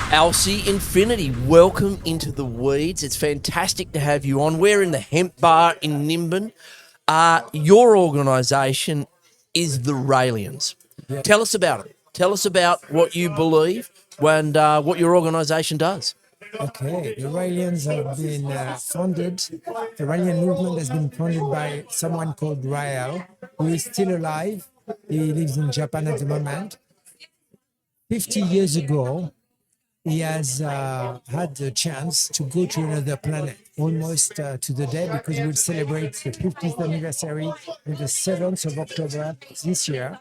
Alcy Infinity, welcome into the weeds. It's fantastic to have you on. We're in the hemp bar in Nimbin. Your organisation is the Raëlians. Yeah. Tell us about it. Tell us about what you believe and what your organisation does. Okay, the Raëlians have been founded. The Raëlian Movement has been founded by someone called Raël, who is still alive. He lives in Japan at the moment. 50 years ago, he has had the chance to go to another planet, almost to the day, because we'll celebrate the 50th anniversary on the 7th of October this year.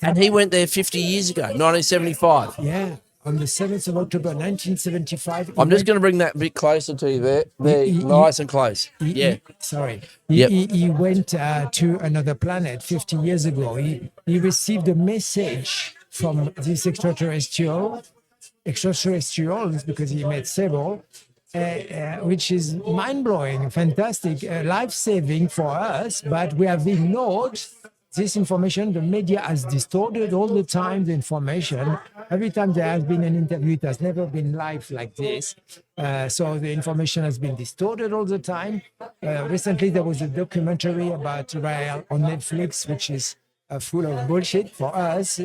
And he went there 50 years ago, 1975. Yeah, on the 7th of October 1975. I'm just going to bring that a bit closer to you there. Nice and close. He went to another planet 50 years ago. He received a message from this extraterrestrials, because he met several, which is mind-blowing, fantastic, life-saving for us, but we have ignored this information. The media has distorted all the time the information. Every time there has been an interview, it has never been live like this. So the information has been distorted all the time. Recently, there was a documentary about Raël on Netflix, which is full of bullshit for us.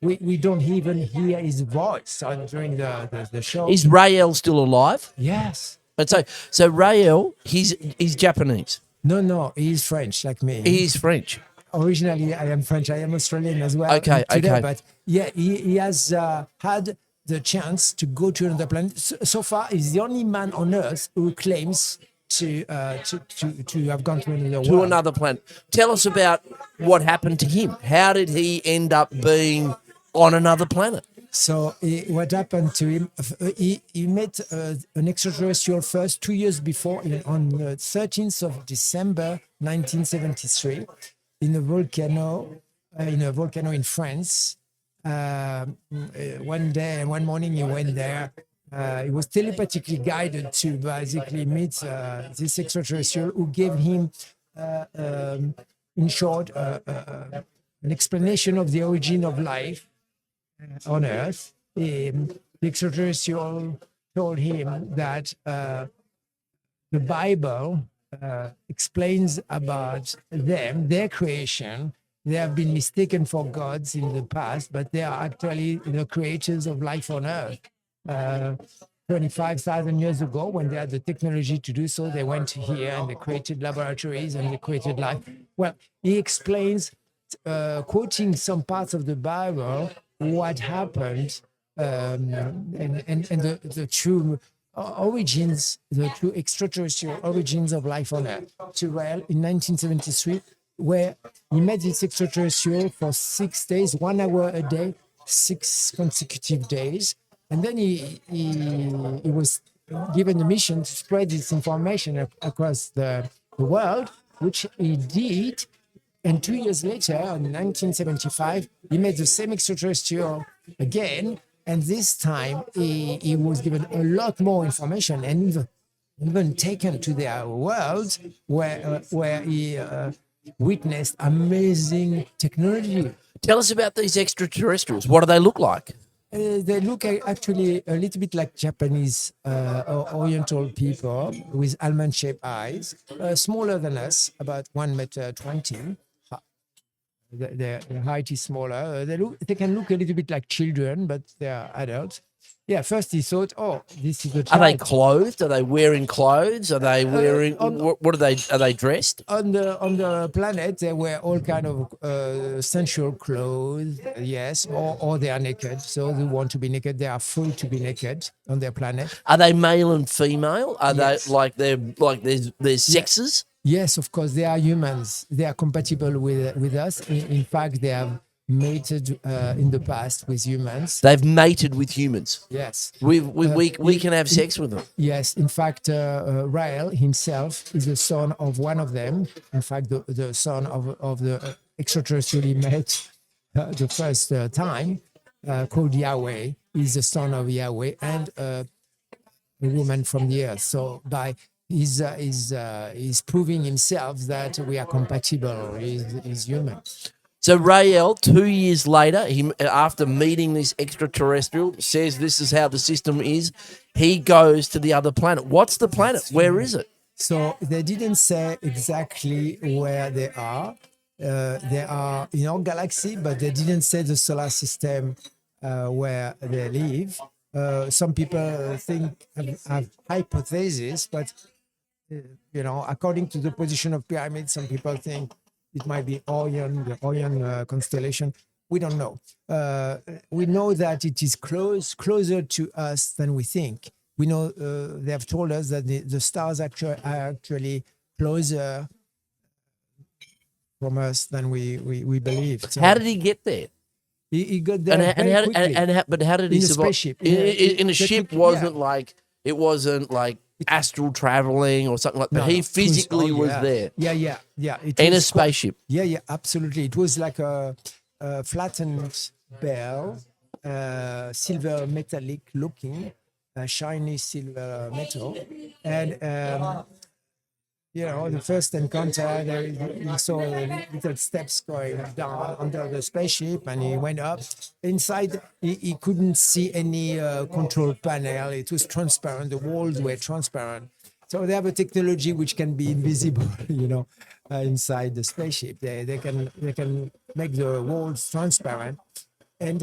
We don't even hear his voice during the show. Is Raël still alive? Yes. But so Raël, he's Japanese. No, he's French like me. He's French. Originally, I am French. I am Australian as well. Okay. But yeah, he has had the chance to go to another planet. So far, he's the only man on Earth who claims to have gone to another world. To another planet. Tell us about what happened to him. How did he end up being on another planet? So what happened to him, he met an extraterrestrial first 2 years before, on the 13th of December 1973, in a volcano in France. One morning he went there. He was telepathically guided to basically meet this extraterrestrial, who gave him, in short, an explanation of the origin of life on Earth. The extraterrestrial told him that the Bible explains about them, their creation. They have been mistaken for gods in the past, but they are actually the creators of life on Earth. 25,000 years ago, when they had the technology to do so, they went here and they created laboratories and they created life. Well, he explains, quoting some parts of the Bible, what happened and the true origins, the true extraterrestrial origins of life on Earth to Raël in 1973, where he met this extraterrestrial for 6 days, 1 hour a day, 6 consecutive days. And then he was given the mission to spread this information across the world, which he did. And 2 years later, in 1975, he met the same extraterrestrial again. And this time, he was given a lot more information and even taken to their world where he witnessed amazing technology. Tell us about these extraterrestrials. What do they look like? They look actually a little bit like Japanese or Oriental people with almond-shaped eyes, smaller than us, about 1.20 meters. Their height is smaller. They can look a little bit like children, but they are adults. Yeah, first he thought, oh, this is a child. Are they clothed? Are they wearing clothes? Are they wearing what are they dressed? On the planet, they wear all kind of sensual clothes, yes, or they are naked. So they want to be naked. They are free to be naked on their planet. Are they male and female? Are Yes. they like there's sexes? Yes, of course, they are humans. They are compatible with us. In fact, they have mated in the past with humans. They've mated with humans. Yes. We can have sex with them. Yes. In fact, Raël himself is the son of one of them. In fact, the son of the extraterrestrial he met the first time, called Yahweh, is the son of Yahweh and a woman from the earth. So by he's proving himself that we are compatible. He's human. So Raël, 2 years later, after meeting this extraterrestrial, says this is how the system is. He goes to the other planet. What's the planet? Where is it? So they didn't say exactly where they are. They are in our galaxy, but they didn't say the solar system where they live. Some people think have hypotheses, but according to the position of pyramids, some people think it might be Orion, the Orion constellation. We don't know. We know that it is closer to us than we think. We know they have told us that the stars are actually closer from us than we believe. So How did he get there? he got there very quickly. But how did he In a survive? spaceship. In a They ship took- wasn't like it wasn't like astral traveling or something like that. No, But he it was- physically was yeah. there Yeah. It in a was quite- spaceship. Yeah, absolutely. It was like a flattened bell, silver metallic looking, shiny silver metal. And, the first encounter, he saw little steps going down under the spaceship and he went up. Inside, he couldn't see any control panel. It was transparent. The walls were transparent. So they have a technology which can be invisible, inside the spaceship. They can make the walls transparent, and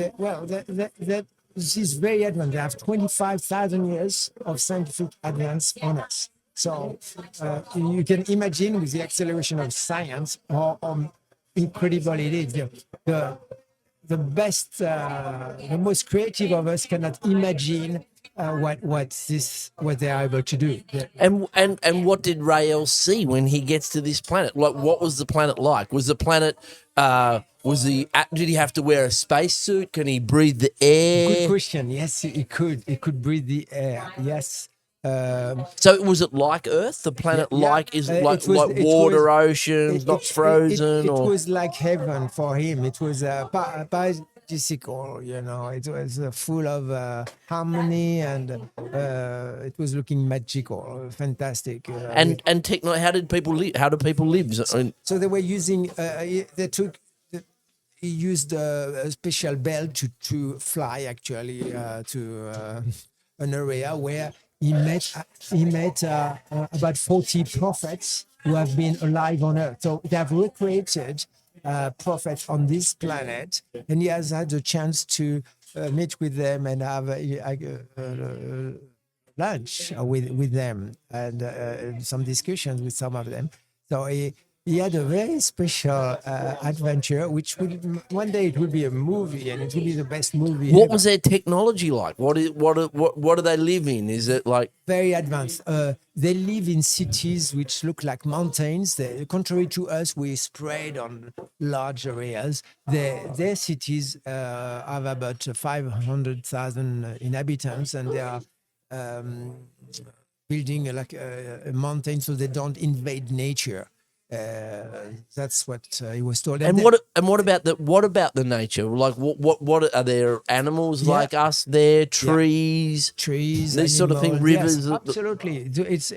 this is very advanced. They have 25,000 years of scientific advance on us. So you can imagine with the acceleration of science how incredible it is. The best, the most creative of us cannot imagine what they are able to do. And what did Raël see when he gets to this planet? Like, what was the planet like? Was the planet did he have to wear a spacesuit? Can he breathe the air? Good question. Yes, he could. He could breathe the air. Yes. So was it like Earth? The planet like water, oceans, not frozen? It or was like heaven for him. It was paradisical, It was full of harmony, and it was looking magical, fantastic. and how did people live? How do people live? So they were using. He used a special bell to fly actually to an area where he met about 40 prophets who have been alive on Earth. So they have recreated prophets on this planet, and he has had the chance to meet with them and have lunch with them and some discussions with some of them. So he had a very special adventure, which one day it will be a movie, and it will be the best movie. What ever. was their technology like? What do they live in? Is it like Very advanced. They live in cities which look like mountains. Contrary to us, we spread on large areas. Their cities have about 500,000 inhabitants, and they are building like a mountain so they don't invade nature. That's what he was told. what about the nature? Like what are there animals like us there? Trees, this sort of thing. animals. Rivers. Yes, absolutely. It's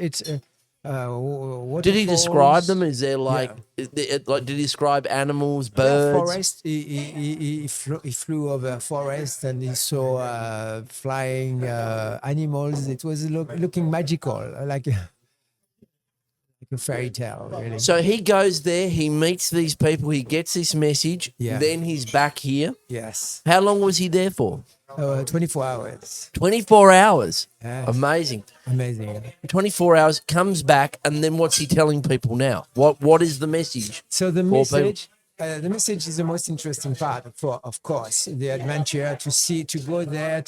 Did he describe them? Is there like did he describe animals, birds? Forest. He flew over forest and he saw flying animals. It was looking magical, like a fairy tale, really. So he goes there, he meets these people, he gets this message, Yeah. then he's back here. Yes. How long was he there for? 24 hours. 24 hours. Yes. Amazing. Amazing. 24 hours, comes back, and then what's he telling people now? What is the message? So the For people? message is the most interesting part, of course, the adventure, to go there,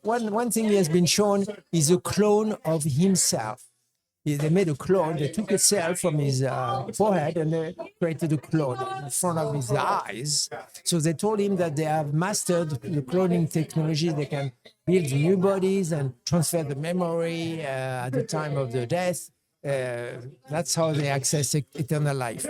one thing he has been shown is a clone of himself. They made a clone. They took a cell from his forehead and they created a clone in front of his eyes. So they told him that they have mastered the cloning technology. They can build new bodies and transfer the memory at the time of the death. That's how they access eternal life.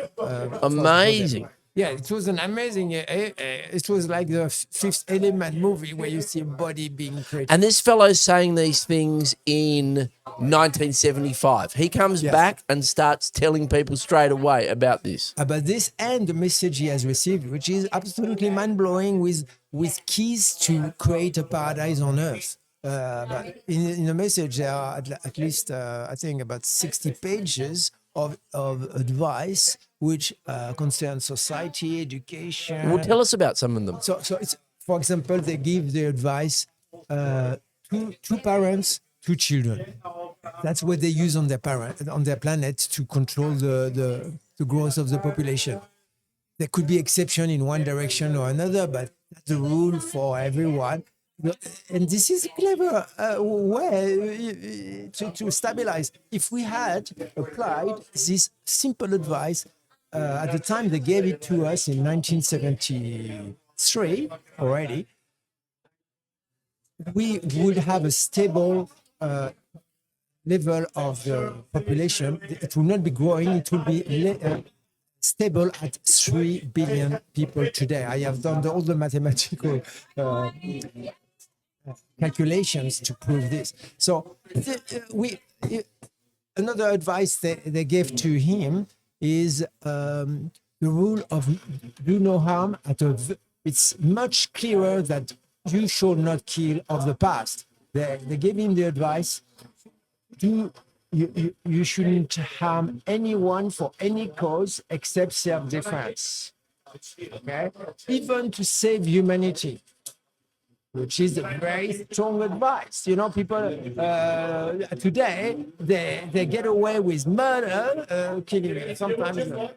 Amazing. Yeah, it was an amazing. It was like the Fifth Element movie where you see a body being created. And this fellow's saying these things in 1975. He comes Yes. back and starts telling people straight away about this. About this and the message he has received, which is absolutely mind blowing, with keys to create a paradise on earth. But in the message, there are at least I think about 60 pages of advice which concern society, education. Well, tell us about some of them. So it's, for example, they give the advice: two parents, two children. That's what they use on their planet to control the growth of the population. There could be exception in one direction or another, but that's the rule for everyone. And this is a clever way to stabilize. If we had applied this simple advice at the time they gave it to us in 1973 already, we would have a stable level of the population. It will not be growing. It will be stable at 3 billion people today. I have done all the mathematical calculations to prove this. So another advice they gave to him is the rule of do no harm it's much clearer that you should not kill of the past. They gave him the advice: you shouldn't harm anyone for any cause except self-defense. Okay, even to save humanity, which is a very strong advice. You know, people today they get away with murder, killing, sometimes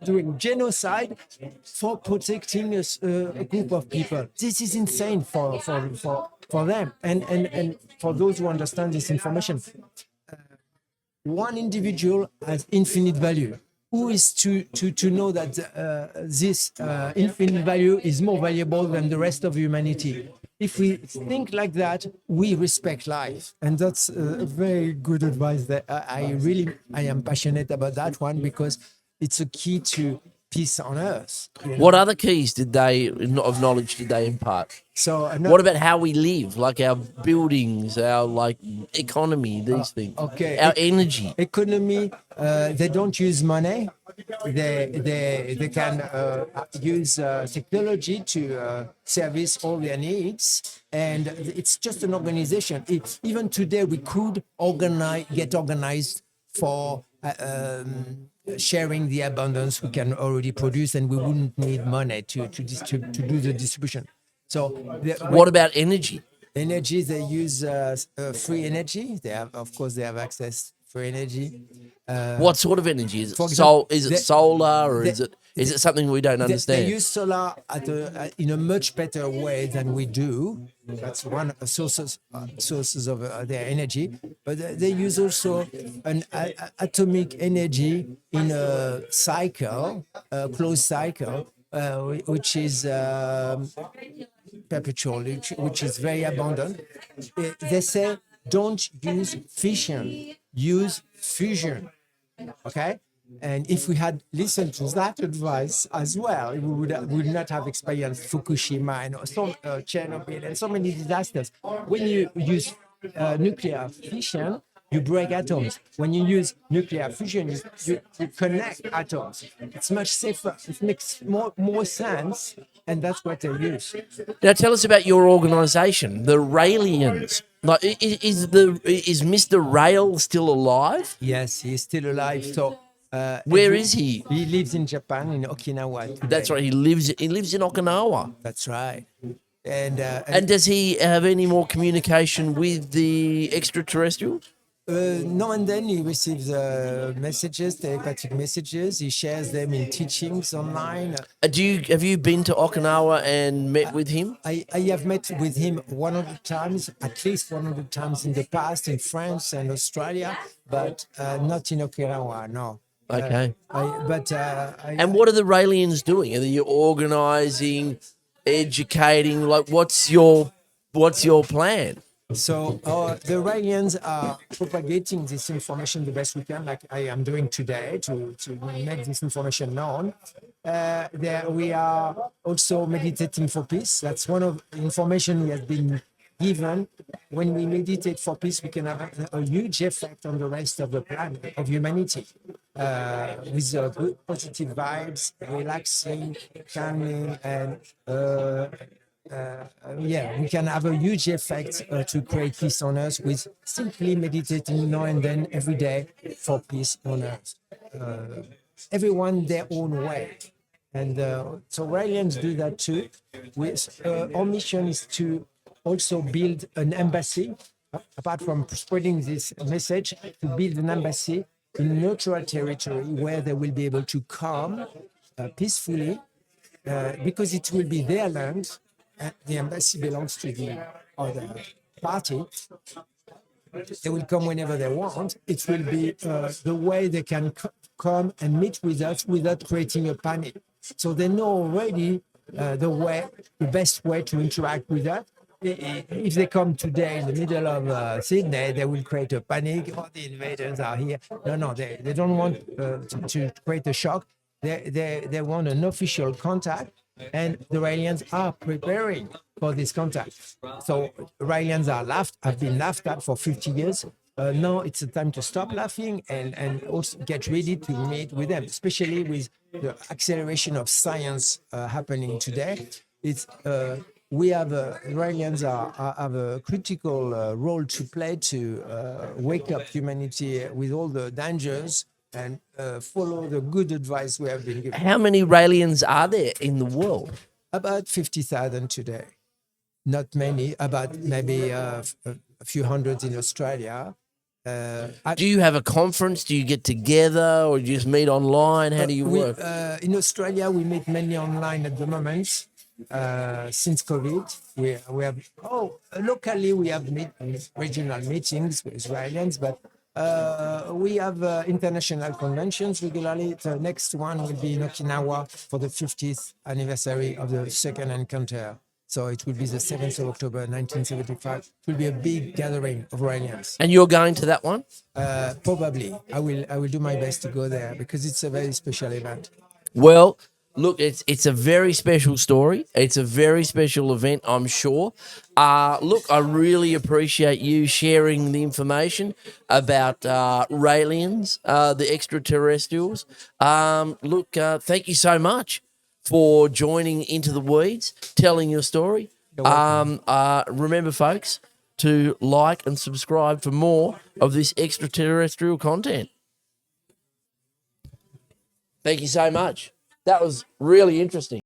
doing genocide for protecting a group of people. This is insane for them and for those who understand this information. One individual has infinite value. Who is to know that this infinite value is more valuable than the rest of humanity? If we think like that, we respect life, and that's a very good advice. That I am passionate about that one, because it's a key to peace on earth. What other keys of knowledge did they impart? So what about how we live, like our buildings, our economy, these things? Okay. Our energy. Economy. They don't use money. They can use technology to service all their needs, and it's just an organization. Even today, we could get organized for sharing the abundance we can already produce, and we wouldn't need money to do the distribution. So what about energy? Energy, they use free energy. They have access free energy. What sort of energy is it? Is it solar, or is it something we don't understand? They use solar in a much better way than we do. That's one sources of their energy. But they use also an atomic energy in a cycle, a closed cycle, which is perpetual, which is very abundant. They say don't use fission, use fusion. Okay, and if we had listened to that advice as well, we would not have experienced Fukushima and Chernobyl and so many disasters. When you use nuclear fission, you break atoms. When you use nuclear fusion, you connect atoms. It's much safer. It makes more sense, and that's what they use. Now, tell us about your organisation, the Raëlians. Like, is Mr. Raël still alive? Yes, he's still alive. So, where is he? He lives in Japan, in Okinawa today. That's right. He lives in Okinawa. That's right. And does he have any more communication with the extraterrestrials? Now and then he receives messages, telepathic messages. He shares them in teachings online. Have you been to Okinawa and met with him? I have met with him 100 times, at least 100 times in the past, in France and Australia, but not in Okinawa, no. Okay. And what are the Raëlians doing? Are they organising, educating? Like, what's your plan? So the Raëlians are propagating this information the best we can, like I am doing today, to make this information known. We are also meditating for peace. That's one of the information we have been given. When we meditate for peace, we can have a huge effect on the rest of the planet, of humanity, with good positive vibes, relaxing, calming, and we can have a huge effect to create peace on earth with simply meditating now and then every day for peace on earth. Everyone their own way. And so Raëlians do that too. Our mission is to also build an embassy, apart from spreading this message, to build an embassy in neutral territory where they will be able to come peacefully, because it will be their land. The embassy belongs to the other party. They will come whenever they want. It will be the way they can come and meet with us without creating a panic. So they know already the best way to interact with us. If they come today in the middle of Sydney, they will create a panic. Oh, the invaders are here. No, they don't want to create a shock. They want an official contact, and the Raëlians are preparing for this contact. So Raëlians have been laughed at for 50 years. Now it's the time to stop laughing and also get ready to meet with them, especially with the acceleration of science happening today. Raëlians have a critical role to play to wake up humanity with all the dangers and follow the good advice we have been given. How many Raëlians are there in the world? About 50,000 today. Not many, about maybe a few hundred in Australia. Do you have a conference? Do you get together or you just meet online? How do you work? In Australia, we meet mainly online at the moment. Since COVID, we have locally we have regional meetings with Israelis, but we have international conventions regularly. The next one will be in Okinawa for the 50th anniversary of the second encounter. So it will be the 7th of October, 1975. It will be a big gathering of Raëlians. And you're going to that one? Probably. I will do my best to go there because it's a very special event. Well, look, it's a very special story. It's a very special event, I'm sure. Look, I really appreciate you sharing the information about Raëlians, the extraterrestrials. Thank you so much for joining Into the Weeds, telling your story. Remember, folks, to like and subscribe for more of this extraterrestrial content. Thank you so much. That was really interesting.